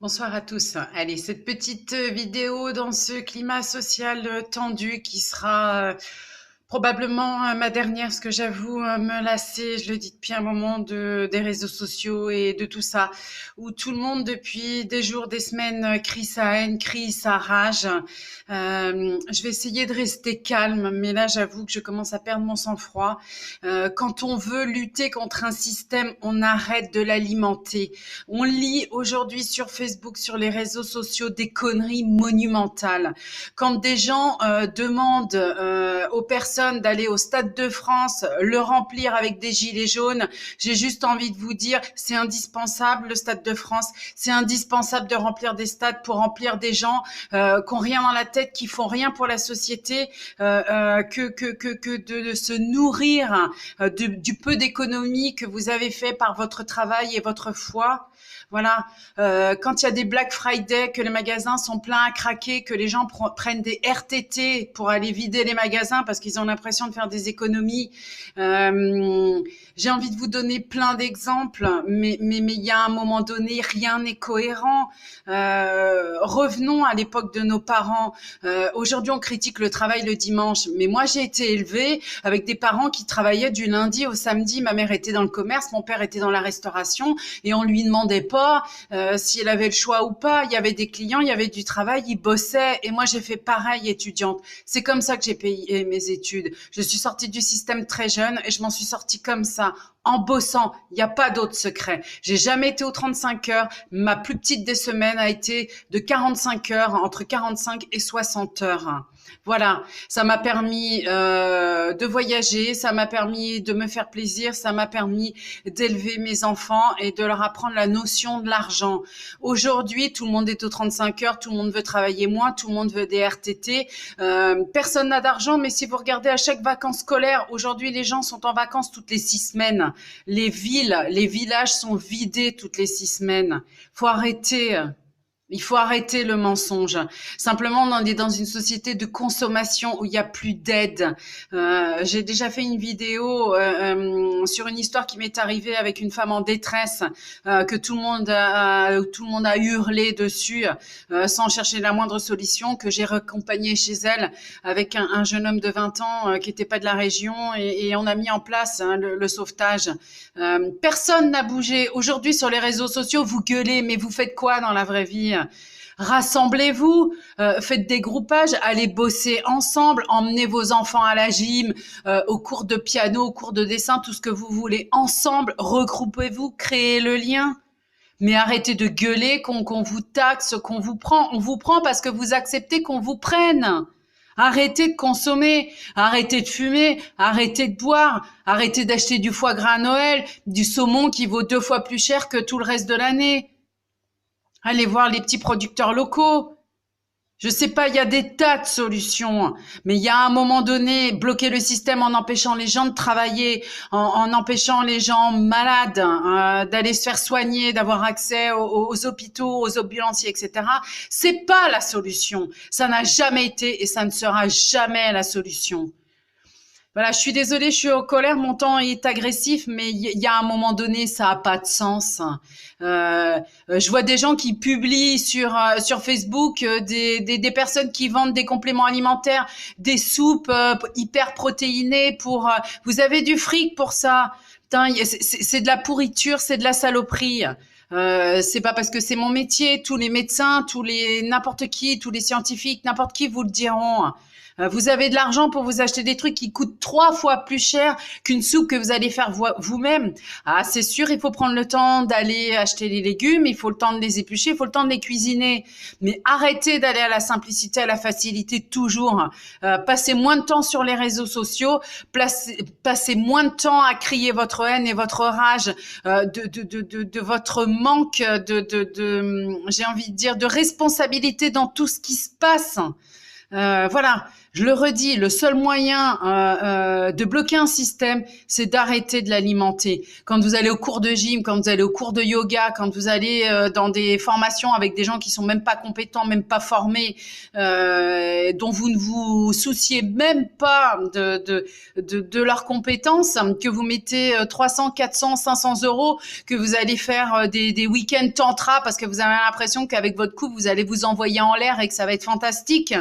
Bonsoir à tous. Allez, cette petite vidéo dans ce climat social tendu qui sera probablement ma dernière, parce que j'avoue me lasser, je le dis depuis un moment, des réseaux sociaux et de tout ça, où tout le monde depuis des jours, des semaines crie sa haine, crie sa rage. Je vais essayer de rester calme, mais là j'avoue que je commence à perdre mon sang-froid. Quand on veut lutter contre un système, on arrête de l'alimenter. On lit aujourd'hui sur Facebook, sur les réseaux sociaux, des conneries monumentales. Quand des gens demandent aux personnes d'aller au Stade de France, le remplir avec des gilets jaunes, j'ai juste envie de vous dire, c'est indispensable le Stade de France, c'est indispensable de remplir des stades pour remplir des gens qui ont rien dans la tête, qui font rien pour la société, que de se nourrir du peu d'économie que vous avez fait par votre travail et votre foi. Voilà, quand il y a des Black Friday, que les magasins sont pleins à craquer, que les gens prennent des RTT pour aller vider les magasins parce qu'ils ont l'impression de faire des économies. J'ai envie de vous donner plein d'exemples, mais il y a un moment donné, rien n'est cohérent. Revenons à l'époque de nos parents. Aujourd'hui, on critique le travail le dimanche, mais moi, j'ai été élevée avec des parents qui travaillaient du lundi au samedi. Ma mère était dans le commerce, mon père était dans la restauration, et on lui demandait pas si elle avait le choix ou pas. Il y avait des clients, il y avait du travail, ils bossaient, et moi, j'ai fait pareil étudiante. C'est comme ça que j'ai payé mes études. Je suis sortie du système très jeune et je m'en suis sortie comme ça, en bossant. Il n'y a pas d'autre secret. J'ai jamais été aux 35 heures. Ma plus petite des semaines a été de 45 heures, entre 45 et 60 heures. Voilà, ça m'a permis de voyager, ça m'a permis de me faire plaisir, ça m'a permis d'élever mes enfants et de leur apprendre la notion de l'argent. Aujourd'hui, tout le monde est aux 35 heures, tout le monde veut travailler moins, tout le monde veut des RTT. Personne n'a d'argent, mais si vous regardez à chaque vacances scolaires, aujourd'hui, les gens sont en vacances toutes les 6 semaines. Les villes, les villages sont vidés toutes les 6 semaines. Faut arrêter. Il faut arrêter le mensonge. Simplement, on est dans une société de consommation où il n'y a plus d'aide. J'ai déjà fait une vidéo sur une histoire qui m'est arrivée avec une femme en détresse que tout le monde a hurlé dessus sans chercher la moindre solution, que j'ai raccompagnée chez elle avec un jeune homme de 20 ans qui n'était pas de la région et on a mis en place le sauvetage. Personne n'a bougé. Aujourd'hui, sur les réseaux sociaux, vous gueulez, mais vous faites quoi dans la vraie vie? Rassemblez-vous, faites des groupages, allez bosser ensemble, emmenez vos enfants à la gym, au cours de piano, au cours de dessin, tout ce que vous voulez. Ensemble, regroupez-vous, créez le lien. Mais arrêtez de gueuler qu'on vous taxe, qu'on vous prend. On vous prend parce que vous acceptez qu'on vous prenne. Arrêtez de consommer, arrêtez de fumer, arrêtez de boire, arrêtez d'acheter du foie gras à Noël, du saumon qui vaut 2 fois plus cher que tout le reste de l'année. Allez voir les petits producteurs locaux. Je sais pas, il y a des tas de solutions, mais il y a un moment donné, bloquer le système en empêchant les gens de travailler, en empêchant les gens malades d'aller se faire soigner, d'avoir accès aux hôpitaux, aux ambulanciers, etc. C'est pas la solution. Ça n'a jamais été et ça ne sera jamais la solution. Voilà, je suis désolée, je suis en colère, mon temps est agressif, mais il y a un moment donné, ça a pas de sens. Je vois des gens qui publient sur Facebook des personnes qui vendent des compléments alimentaires, des soupes hyper protéinées pour. Vous avez du fric pour ça. Putain, c'est de la pourriture, c'est de la saloperie. C'est pas parce que c'est mon métier. Tous les médecins, n'importe qui, tous les scientifiques, n'importe qui vous le diront. Vous avez de l'argent pour vous acheter des trucs qui coûtent 3 fois plus cher qu'une soupe que vous allez faire vous-même. Ah, c'est sûr, il faut prendre le temps d'aller acheter les légumes, il faut le temps de les éplucher, il faut le temps de les cuisiner. Mais arrêtez d'aller à la simplicité, à la facilité toujours. Passez moins de temps sur les réseaux sociaux, passez moins de temps à crier votre haine et votre rage de votre manque j'ai envie de dire, de responsabilité dans tout ce qui se passe. Voilà, Je le redis, le seul moyen de bloquer un système, c'est d'arrêter de l'alimenter. Quand vous allez au cours de gym, quand vous allez au cours de yoga, quand vous allez dans des formations avec des gens qui sont même pas compétents, même pas formés, dont vous ne vous souciez même pas de leurs compétences, que vous mettez 300, 400, 500 euros, que vous allez faire des week-ends tantra parce que vous avez l'impression qu'avec votre couple, vous allez vous envoyer en l'air et que ça va être fantastique.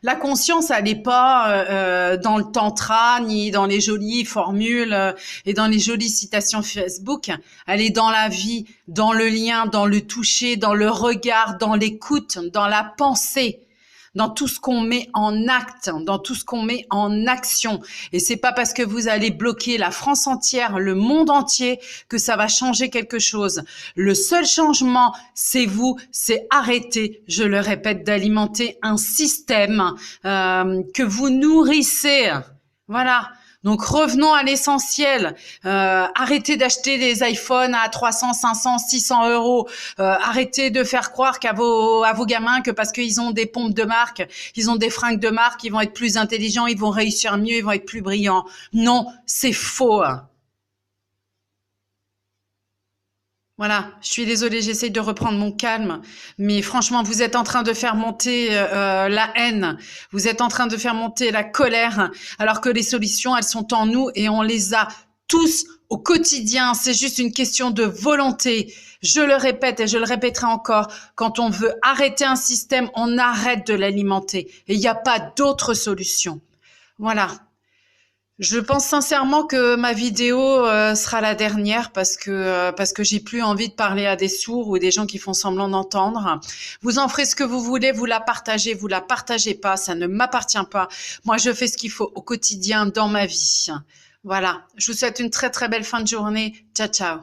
La conscience, elle n'est pas dans le tantra, ni dans les jolies formules et dans les jolies citations Facebook. Elle est dans la vie, dans le lien, dans le toucher, dans le regard, dans l'écoute, dans la pensée, dans tout ce qu'on met en acte, dans tout ce qu'on met en action. Et c'est pas parce que vous allez bloquer la France entière, le monde entier, que ça va changer quelque chose. Le seul changement, c'est vous, c'est arrêter, je le répète, d'alimenter un système que vous nourrissez. Voilà. Donc revenons à l'essentiel. Arrêtez d'acheter des iPhones à 300, 500, 600 euros. Arrêtez de faire croire à vos gamins que parce qu'ils ont des pompes de marque, ils ont des fringues de marque, ils vont être plus intelligents, ils vont réussir mieux, ils vont être plus brillants. Non, c'est faux. Voilà, je suis désolée, j'essaye de reprendre mon calme, mais franchement, vous êtes en train de faire monter la haine, vous êtes en train de faire monter la colère, alors que les solutions, elles sont en nous et on les a tous au quotidien. C'est juste une question de volonté. Je le répète et je le répéterai encore, quand on veut arrêter un système, on arrête de l'alimenter et il n'y a pas d'autre solution. Voilà. Je pense sincèrement que ma vidéo sera la dernière parce que j'ai plus envie de parler à des sourds ou des gens qui font semblant d'entendre. Vous en ferez ce que vous voulez, vous la partagez pas, ça ne m'appartient pas. Moi, je fais ce qu'il faut au quotidien dans ma vie. Voilà. Je vous souhaite une très très belle fin de journée. Ciao ciao.